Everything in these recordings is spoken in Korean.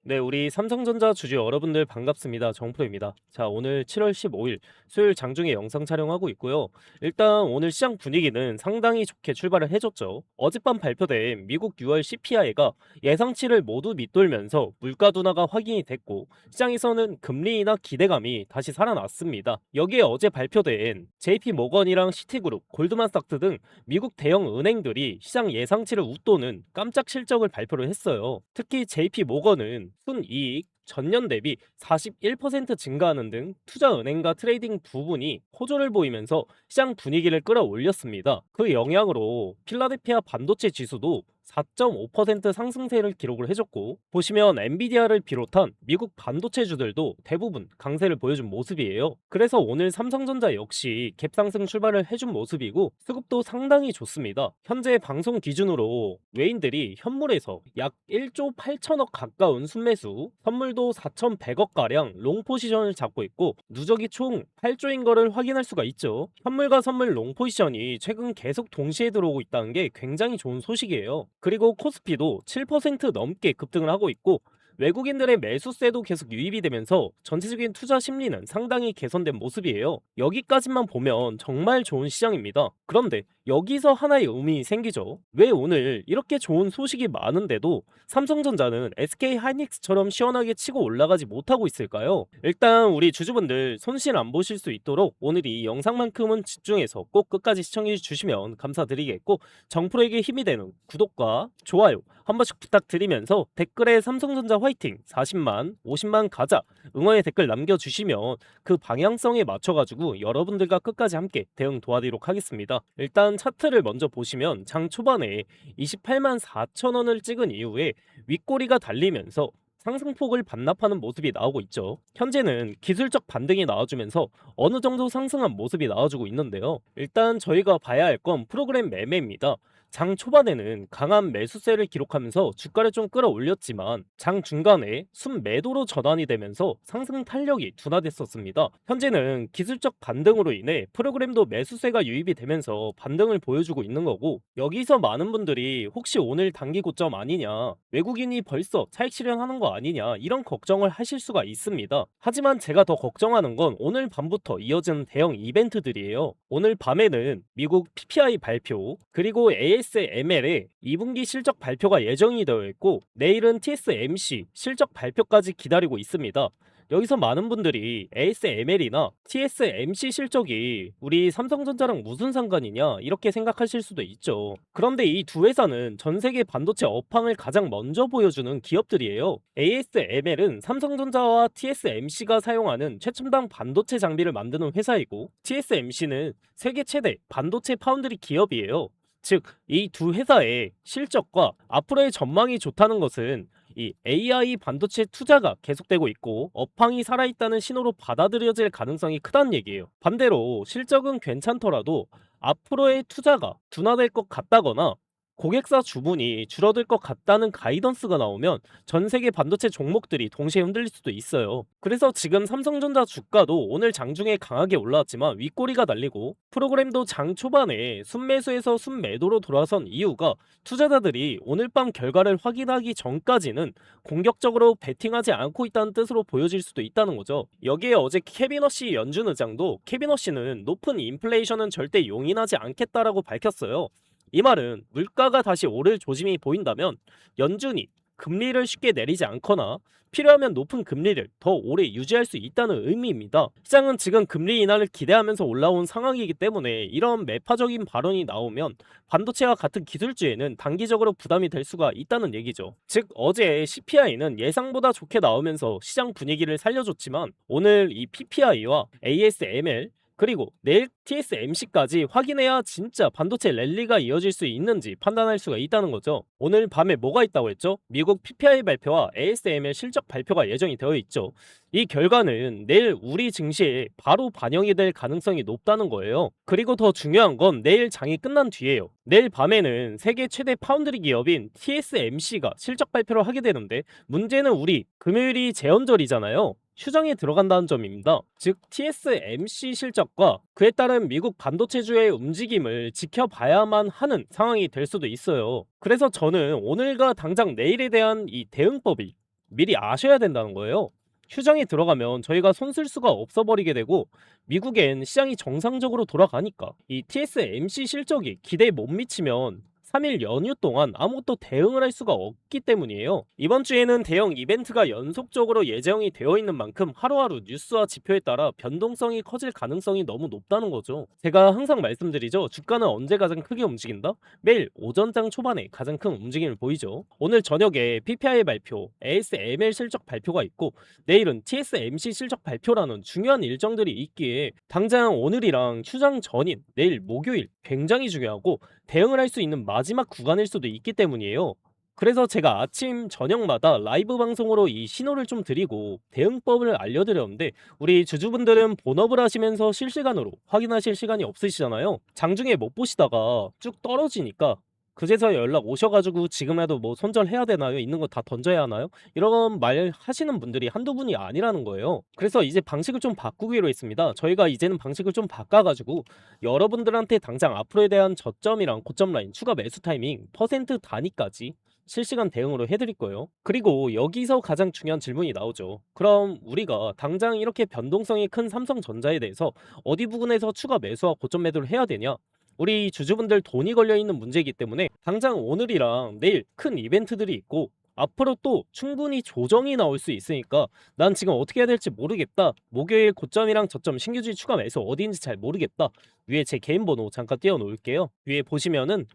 네, 우리 삼성전자 주주 여러분들 반갑습니다. 정프로입니다. 자, 오늘 7월 15일 수요일 장중에 영상 촬영하고 있고요. 일단 오늘 시장 분위기는 상당히 좋게 출발을 해줬죠. 어젯밤 발표된 미국 6월 CPI가 예상치를 모두 밑돌면서 물가 둔화가 확인이 됐고, 시장에서는 금리 인하 기대감이 다시 살아났습니다. 여기에 어제 발표된 JP 모건이랑 시티그룹, 골드만삭스 등 미국 대형 은행들이 시장 예상치를 웃도는 깜짝 실적을 발표를 했어요. 특히 JP 모건은 순이익 전년 대비 41% 증가하는 등 투자은행과 트레이딩 부분이 호조를 보이면서 시장 분위기를 끌어올렸습니다. 그 영향으로 필라델피아 반도체 지수도 4.5% 상승세를 기록을 해줬고, 보시면 엔비디아를 비롯한 미국 반도체주들도 대부분 강세를 보여준 모습이에요. 그래서 오늘 삼성전자 역시 갭상승 출발을 해준 모습이고, 수급도 상당히 좋습니다. 현재 방송 기준으로 외인들이 현물에서 약 1조 8천억 가까운 순매수, 선물도 4,100억가량 롱 포지션을 잡고 있고, 누적이 총 8조인 거를 확인할 수가 있죠. 현물과 선물 롱 포지션이 최근 계속 동시에 들어오고 있다는 게 굉장히 좋은 소식이에요. 그리고 코스피도 7% 넘게 급등을 하고 있고, 외국인들의 매수세도 계속 유입이 되면서 전체적인 투자 심리는 상당히 개선된 모습이에요. 여기까지만 보면 정말 좋은 시장입니다. 그런데 여기서 하나의 의문이 생기죠. 왜 오늘 이렇게 좋은 소식이 많은데도 삼성전자는 SK 하이닉스처럼 시원하게 치고 올라가지 못하고 있을까요? 일단 우리 주주분들 손실 안 보실 수 있도록 오늘 이 영상만큼은 집중해서 꼭 끝까지 시청해 주시면 감사드리겠고, 정프로에게 힘이 되는 구독과 좋아요 한 번씩 부탁드리면서 댓글에 삼성전자 화이팅 40만 50만 가자 응원의 댓글 남겨주시면 그 방향성에 맞춰가지고 여러분들과 끝까지 함께 대응 도와드리도록 하겠습니다. 일단 차트를 먼저 보시면 장 초반에 28만 4천 원을 찍은 이후에 윗꼬리가 달리면서 상승폭을 반납하는 모습이 나오고 있죠. 현재는 기술적 반등이 나와주면서 어느 정도 상승한 모습이 나와주고 있는데요. 일단 저희가 봐야 할 건 프로그램 매매입니다. 장 초반에는 강한 매수세를 기록하면서 주가를 좀 끌어올렸지만 장 중간에 순매도로 전환이 되면서 상승 탄력이 둔화됐었습니다. 현재는 기술적 반등으로 인해 프로그램도 매수세가 유입이 되면서 반등을 보여주고 있는 거고, 여기서 많은 분들이 혹시 오늘 단기 고점 아니냐, 외국인이 벌써 차익 실현하는 거 아니냐, 이런 걱정을 하실 수가 있습니다. 하지만 제가 더 걱정하는 건 오늘 밤부터 이어지는 대형 이벤트들이에요. 오늘 밤에는 미국 PPI 발표, 그리고 ASML의 2분기 실적 발표가 예정이 되어 있고, 내일은 TSMC 실적 발표까지 기다리고 있습니다. 여기서 많은 분들이 ASML이나 TSMC 실적이 우리 삼성전자랑 무슨 상관이냐 이렇게 생각하실 수도 있죠. 그런데 이 두 회사는 전 세계 반도체 업황을 가장 먼저 보여주는 기업들이에요. ASML은 삼성전자와 TSMC가 사용하는 최첨단 반도체 장비를 만드는 회사이고, TSMC는 세계 최대 반도체 파운드리 기업이에요. 즉, 이 두 회사의 실적과 앞으로의 전망이 좋다는 것은 이 AI 반도체 투자가 계속되고 있고 업황이 살아있다는 신호로 받아들여질 가능성이 크다는 얘기예요. 반대로 실적은 괜찮더라도 앞으로의 투자가 둔화될 것 같다거나 고객사 주문이 줄어들 것 같다는 가이던스가 나오면 전 세계 반도체 종목들이 동시에 흔들릴 수도 있어요. 그래서 지금 삼성전자 주가도 오늘 장중에 강하게 올라왔지만 윗꼬리가 날리고, 프로그램도 장 초반에 순매수에서 순매도로 돌아선 이유가 투자자들이 오늘 밤 결과를 확인하기 전까지는 공격적으로 베팅하지 않고 있다는 뜻으로 보여질 수도 있다는 거죠. 여기에 어제 케빈 허시 연준 의장도 케빈 허시는 높은 인플레이션은 절대 용인하지 않겠다라고 밝혔어요. 이 말은 물가가 다시 오를 조짐이 보인다면 연준이 금리를 쉽게 내리지 않거나 필요하면 높은 금리를 더 오래 유지할 수 있다는 의미입니다. 시장은 지금 금리 인하를 기대하면서 올라온 상황이기 때문에 이런 매파적인 발언이 나오면 반도체와 같은 기술주에는 단기적으로 부담이 될 수가 있다는 얘기죠. 즉, 어제 CPI는 예상보다 좋게 나오면서 시장 분위기를 살려줬지만 오늘 이 PPI와 ASML 그리고 내일 TSMC까지 확인해야 진짜 반도체 랠리가 이어질 수 있는지 판단할 수가 있다는 거죠. 오늘 밤에 뭐가 있다고 했죠? 미국 PPI 발표와 ASML 실적 발표가 예정이 되어 있죠. 이 결과는 내일 우리 증시에 바로 반영이 될 가능성이 높다는 거예요. 그리고 더 중요한 건 내일 장이 끝난 뒤에요. 내일 밤에는 세계 최대 파운드리 기업인 TSMC가 실적 발표를 하게 되는데, 문제는 우리 금요일이 제헌절이잖아요. 휴정에 들어간다는 점입니다. 즉, TSMC 실적과 그에 따른 미국 반도체주의 움직임을 지켜봐야만 하는 상황이 될 수도 있어요. 그래서 저는 오늘과 당장 내일에 대한 이 대응법이 미리 아셔야 된다는 거예요. 휴장이 들어가면 저희가 손 쓸 수가 없어 버리게 되고 미국엔 시장이 정상적으로 돌아가니까 이 TSMC 실적이 기대에 못 미치면 3일 연휴 동안 아무것도 대응을 할 수가 없기 때문이에요. 이번 주에는 대형 이벤트가 연속적으로 예정이 되어 있는 만큼 하루하루 뉴스와 지표에 따라 변동성이 커질 가능성이 너무 높다는 거죠. 제가 항상 말씀드리죠. 주가는 언제 가장 크게 움직인다? 매일 오전장 초반에 가장 큰 움직임을 보이죠. 오늘 저녁에 PPI 발표, ASML 실적 발표가 있고 내일은 TSMC 실적 발표라는 중요한 일정들이 있기에 당장 오늘이랑 휴장 전인 내일 목요일 굉장히 중요하고 대응을 할 수 있는 마지막 구간일 수도 있기 때문이에요. 그래서 제가 아침 저녁마다 라이브 방송으로 이 신호를 좀 드리고 대응법을 알려드렸는데 우리 주주분들은 본업을 하시면서 실시간으로 확인하실 시간이 없으시잖아요. 장중에 못 보시다가 쭉 떨어지니까 그제서야 연락 오셔가지고 지금이라도 뭐 손절해야 되나요? 있는 거 다 던져야 하나요? 이런 말 하시는 분들이 한두 분이 아니라는 거예요. 그래서 이제 방식을 좀 바꾸기로 했습니다. 저희가 이제는 방식을 좀 바꿔가지고 여러분들한테 당장 앞으로에 대한 저점이랑 고점 라인, 추가 매수 타이밍, 퍼센트 단위까지 실시간 대응으로 해드릴 거예요. 그리고 여기서 가장 중요한 질문이 나오죠. 그럼 우리가 당장 이렇게 변동성이 큰 삼성전자에 대해서 어디 부분에서 추가 매수와 고점 매도를 해야 되냐? 우리 주주분들 돈이 걸려있는 문제이기 때문에 당장 오늘이랑 내일 큰 이벤트들이 있고 앞으로 또 충분히 조정이 나올 수 있으니까 난 지금 어떻게 해야 될지 모르겠다. 목요일 고점이랑 저점 신규주의 추가 매수 어디인지 잘 모르겠다. 위에 제 개인 번호 잠깐 띄워 놓을게요. 위에 보시면은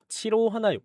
010-3907-7516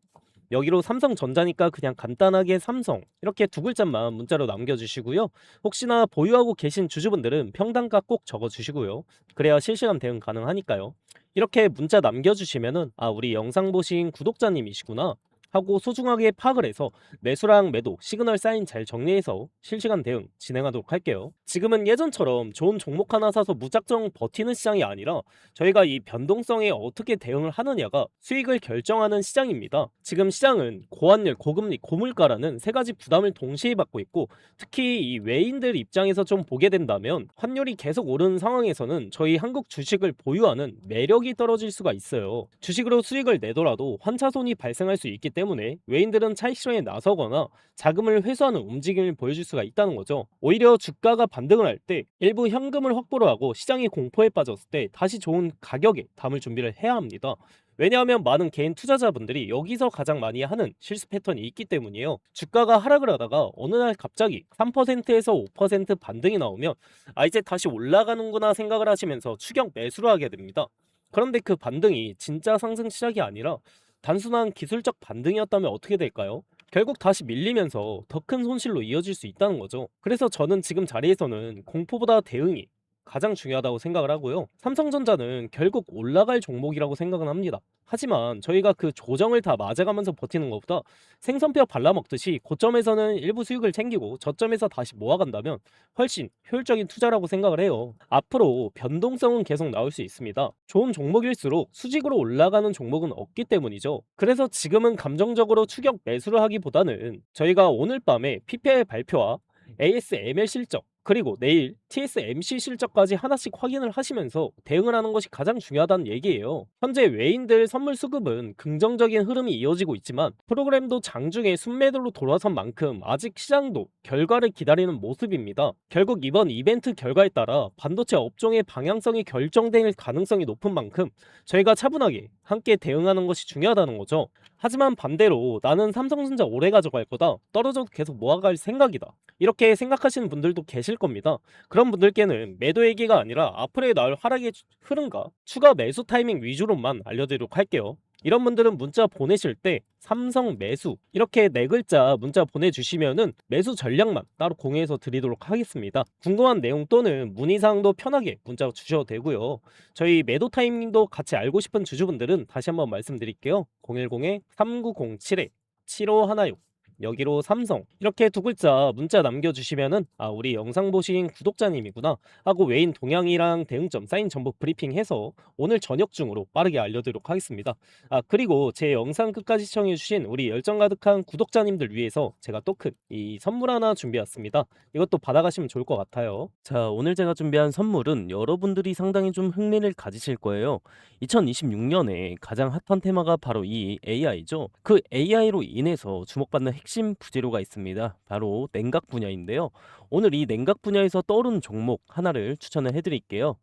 여기로 삼성전자니까 그냥 간단하게 삼성 이렇게 두 글자만 문자로 남겨주시고요. 혹시나 보유하고 계신 주주분들은 평단가 꼭 적어주시고요. 그래야 실시간 대응 가능하니까요. 이렇게 문자 남겨주시면은 아 우리 영상 보신 구독자님이시구나 하고 소중하게 파악을 해서 매수랑 매도, 시그널 사인 잘 정리해서 실시간 대응 진행하도록 할게요. 지금은 예전처럼 좋은 종목 하나 사서 무작정 버티는 시장이 아니라 저희가 이 변동성에 어떻게 대응을 하느냐가 수익을 결정하는 시장입니다. 지금 시장은 고환율, 고금리, 고물가라는 세 가지 부담을 동시에 받고 있고 특히 이 외인들 입장에서 좀 보게 된다면 환율이 계속 오르는 상황에서는 저희 한국 주식을 보유하는 매력이 떨어질 수가 있어요. 주식으로 수익을 내더라도 환차손이 발생할 수 있기 때문에 외인들은 차익 실현에 나서거나 자금을 회수하는 움직임을 보여줄 수가 있다는 거죠. 오히려 주가가 반등을 할 때 일부 현금을 확보를 하고 시장이 공포에 빠졌을 때 다시 좋은 가격에 담을 준비를 해야 합니다. 왜냐하면 많은 개인 투자자분들이 여기서 가장 많이 하는 실수 패턴이 있기 때문이에요. 주가가 하락을 하다가 어느 날 갑자기 3%에서 5% 반등이 나오면 아 이제 다시 올라가는구나 생각을 하시면서 추격 매수를 하게 됩니다. 그런데 그 반등이 진짜 상승 시작이 아니라 단순한 기술적 반등이었다면 어떻게 될까요? 결국 다시 밀리면서 더 큰 손실로 이어질 수 있다는 거죠. 그래서 저는 지금 자리에서는 공포보다 대응이 가장 중요하다고 생각을 하고요. 삼성전자는 결국 올라갈 종목이라고 생각은 합니다. 하지만 저희가 그 조정을 다 맞아가면서 버티는 것보다 생선뼈 발라먹듯이 고점에서는 일부 수익을 챙기고 저점에서 다시 모아간다면 훨씬 효율적인 투자라고 생각을 해요. 앞으로 변동성은 계속 나올 수 있습니다. 좋은 종목일수록 수직으로 올라가는 종목은 없기 때문이죠. 그래서 지금은 감정적으로 추격 매수를 하기보다는 저희가 오늘 밤에 PPI 발표와 ASML 실적 그리고 내일 TSMC 실적까지 하나씩 확인을 하시면서 대응을 하는 것이 가장 중요하다는 얘기예요. 현재 외인들 선물 수급은 긍정적인 흐름이 이어지고 있지만 프로그램도 장중에 순매도로 돌아선 만큼 아직 시장도 결과를 기다리는 모습입니다. 결국 이번 이벤트 결과에 따라 반도체 업종의 방향성이 결정될 가능성이 높은 만큼 저희가 차분하게 함께 대응하는 것이 중요하다는 거죠. 하지만 반대로 나는 삼성전자 오래 가져갈 거다. 떨어져도 계속 모아갈 생각이다. 이렇게 생각하시는 분들도 계실 겁니다. 그런 분들께는 매도 얘기가 아니라 앞으로의 나올 하락의 흐름과 추가 매수 타이밍 위주로만 알려드리도록 할게요. 이런 분들은 문자 보내실 때 삼성 매수 이렇게 네 글자 문자 보내주시면은 매수 전략만 따로 공유해서 드리도록 하겠습니다. 궁금한 내용 또는 문의사항도 편하게 문자 주셔도 되고요. 저희 매도 타이밍도 같이 알고 싶은 주주분들은 다시 한번 말씀드릴게요. 010-3907-7516 여기로 삼성 이렇게 두 글자 문자 남겨주시면은 아 우리 영상 보신 구독자님이구나 하고 외인 동향이랑 대응점 사인 정보 브리핑해서 오늘 저녁 중으로 빠르게 알려드리도록 하겠습니다. 아 그리고 제 영상 끝까지 시청해주신 우리 열정 가득한 구독자님들 위해서 제가 또 큰 이 선물 하나 준비했습니다. 이것도 받아가시면 좋을 것 같아요. 자 오늘 제가 준비한 선물은 여러분들이 상당히 좀 흥미를 가지실 거예요. 2026년에 가장 핫한 테마가 바로 이 AI죠. 그 AI로 인해서 주목받는 핵심 부재료가 있습니다. 바로 냉각 분야인데요. 오늘 이 냉각 분야에서 떠오른 종목 하나를 추천을 해드릴게요.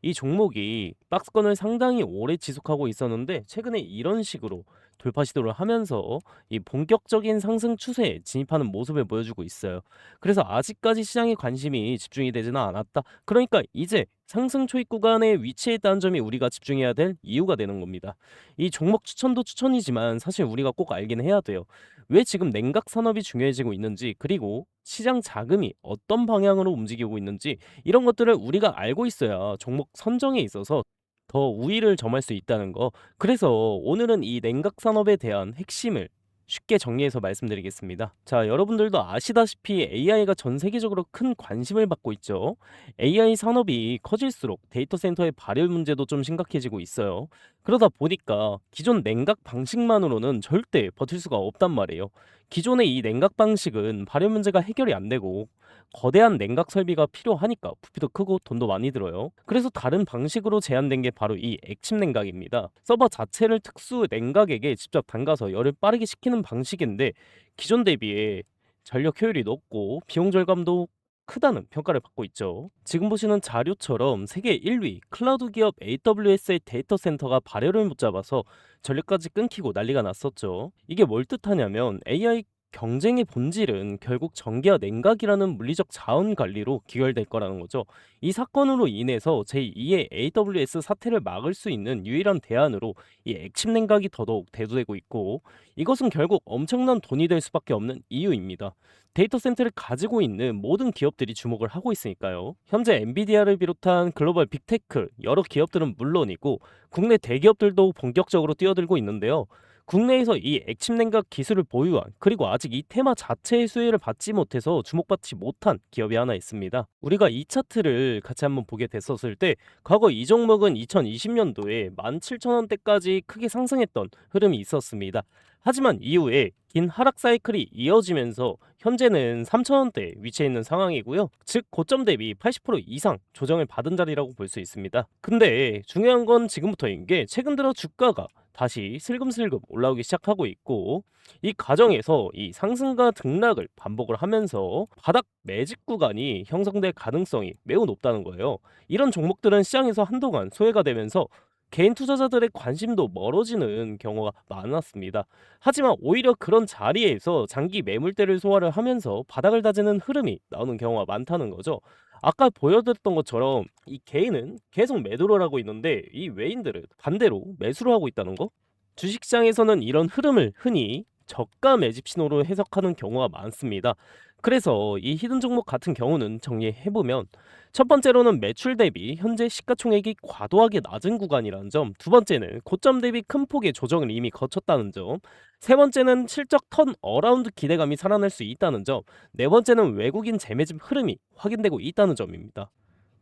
이 종목이 박스권을 상당히 오래 지속하고 있었는데 최근에 이런 식으로 돌파 시도를 하면서 이 본격적인 상승 추세에 진입하는 모습을 보여주고 있어요. 그래서 아직까지 시장의 관심이 집중이 되지는 않았다. 그러니까 이제 상승 초입 구간에 위치해 있다는 점이 우리가 집중해야 될 이유가 되는 겁니다. 이 종목 추천도 추천이지만 사실 우리가 꼭 알긴 해야 돼요. 왜 지금 냉각 산업이 중요해지고 있는지, 그리고 시장 자금이 어떤 방향으로 움직이고 있는지, 이런 것들을 우리가 알고 있어야 종목 선정에 있어서 더 우위를 점할 수 있다는 거. 그래서 오늘은 이 냉각 산업에 대한 핵심을 쉽게 정리해서 말씀드리겠습니다. 자, 여러분들도 아시다시피 AI가 전 세계적으로 큰 관심을 받고 있죠. AI 산업이 커질수록 데이터 센터의 발열 문제도 좀 심각해지고 있어요. 그러다 보니까 기존 냉각 방식만으로는 절대 버틸 수가 없단 말이에요. 기존의 이 냉각 방식은 발열 문제가 해결이 안 되고 거대한 냉각 설비가 필요하니까 부피도 크고 돈도 많이 들어요. 그래서 다른 방식으로 제한된 게 바로 이 액침 냉각입니다. 서버 자체를 특수 냉각액에 직접 담가서 열을 빠르게 식히는 방식인데 기존 대비에 전력 효율이 높고 비용 절감도 크다는 평가를 받고 있죠. 지금 보시는 자료처럼 세계 1위 클라우드 기업 AWS의 데이터 센터가 발열을 못 잡아서 전력까지 끊기고 난리가 났었죠. 이게 뭘 뜻하냐면 AI 경쟁의 본질은 결국 전기와 냉각이라는 물리적 자원 관리로 귀결될 거라는 거죠. 이 사건으로 인해서 제2의 AWS 사태를 막을 수 있는 유일한 대안으로 이 액침 냉각이 더더욱 대두되고 있고, 이것은 결국 엄청난 돈이 될 수밖에 없는 이유입니다. 데이터 센터를 가지고 있는 모든 기업들이 주목을 하고 있으니까요. 현재 엔비디아를 비롯한 글로벌 빅테크 여러 기업들은 물론이고 국내 대기업들도 본격적으로 뛰어들고 있는데요. 국내에서 이 액침 냉각 기술을 보유한, 그리고 아직 이 테마 자체의 수혜를 받지 못해서 주목받지 못한 기업이 하나 있습니다. 우리가 이 차트를 같이 한번 보게 됐었을 때 과거 이 종목은 2020년도에 17,000원대까지 크게 상승했던 흐름이 있었습니다. 하지만 이후에 긴 하락 사이클이 이어지면서 현재는 3,000원대에 위치해 있는 상황이고요. 즉 고점 대비 80% 이상 조정을 받은 자리라고 볼 수 있습니다. 근데 중요한 건 지금부터인 게, 최근 들어 주가가 다시 슬금슬금 올라오기 시작하고 있고, 이 과정에서 이 상승과 등락을 반복을 하면서 바닥 매집 구간이 형성될 가능성이 매우 높다는 거예요. 이런 종목들은 시장에서 한동안 소외가 되면서 개인 투자자들의 관심도 멀어지는 경우가 많았습니다. 하지만 오히려 그런 자리에서 장기 매물대를 소화를 하면서 바닥을 다지는 흐름이 나오는 경우가 많다는 거죠. 아까 보여드렸던 것처럼 이 개인은 계속 매도를 하고 있는데 이 외인들은 반대로 매수를 하고 있다는 거? 주식시장에서는 이런 흐름을 흔히 저가 매집 신호로 해석하는 경우가 많습니다. 그래서 이 히든 종목 같은 경우는 정리해보면, 첫 번째로는 매출 대비 현재 시가총액이 과도하게 낮은 구간이라는 점, 두 번째는 고점 대비 큰 폭의 조정을 이미 거쳤다는 점, 세 번째는 실적 턴 어라운드 기대감이 살아날 수 있다는 점, 네 번째는 외국인 재매집 흐름이 확인되고 있다는 점입니다.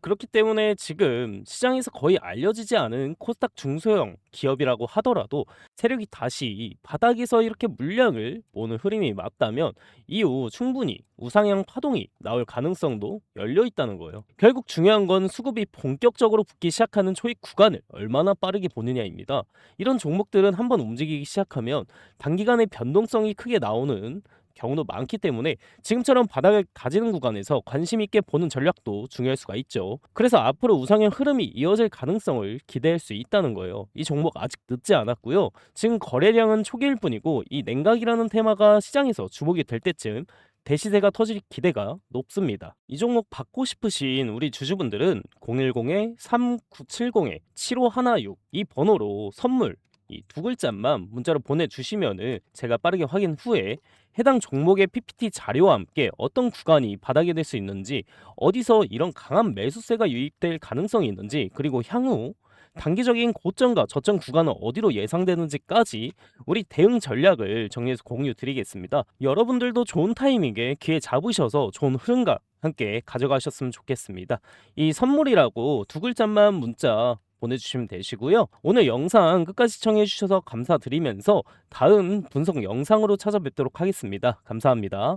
그렇기 때문에 지금 시장에서 거의 알려지지 않은 코스닥 중소형 기업이라고 하더라도 세력이 다시 바닥에서 이렇게 물량을 모는 흐름이 맞다면 이후 충분히 우상향 파동이 나올 가능성도 열려 있다는 거예요. 결국 중요한 건 수급이 본격적으로 붙기 시작하는 초입 구간을 얼마나 빠르게 보느냐입니다. 이런 종목들은 한번 움직이기 시작하면 단기간에 변동성이 크게 나오는 경우도 많기 때문에 지금처럼 바닥을 다지는 구간에서 관심 있게 보는 전략도 중요할 수가 있죠. 그래서 앞으로 우상향 흐름이 이어질 가능성을 기대할 수 있다는 거예요. 이 종목 아직 늦지 않았고요. 지금 거래량은 초기일 뿐이고 이 냉각이라는 테마가 시장에서 주목이 될 때쯤 대시세가 터질 기대가 높습니다. 이 종목 받고 싶으신 우리 주주분들은 010-3970-7516 이 번호로 선물 이 두 글자만 문자로 보내주시면은 제가 빠르게 확인 후에 해당 종목의 PPT 자료와 함께 어떤 구간이 바닥이 될 수 있는지, 어디서 이런 강한 매수세가 유입될 가능성이 있는지, 그리고 향후 단기적인 고점과 저점 구간은 어디로 예상되는지까지 우리 대응 전략을 정리해서 공유 드리겠습니다. 여러분들도 좋은 타이밍에 기회 잡으셔서 좋은 흐름과 함께 가져가셨으면 좋겠습니다. 이 선물이라고 두 글자만 문자 보내주시면 되시고요. 오늘 영상 끝까지 시청해주셔서 감사드리면서 다음 분석 영상으로 찾아뵙도록 하겠습니다. 감사합니다.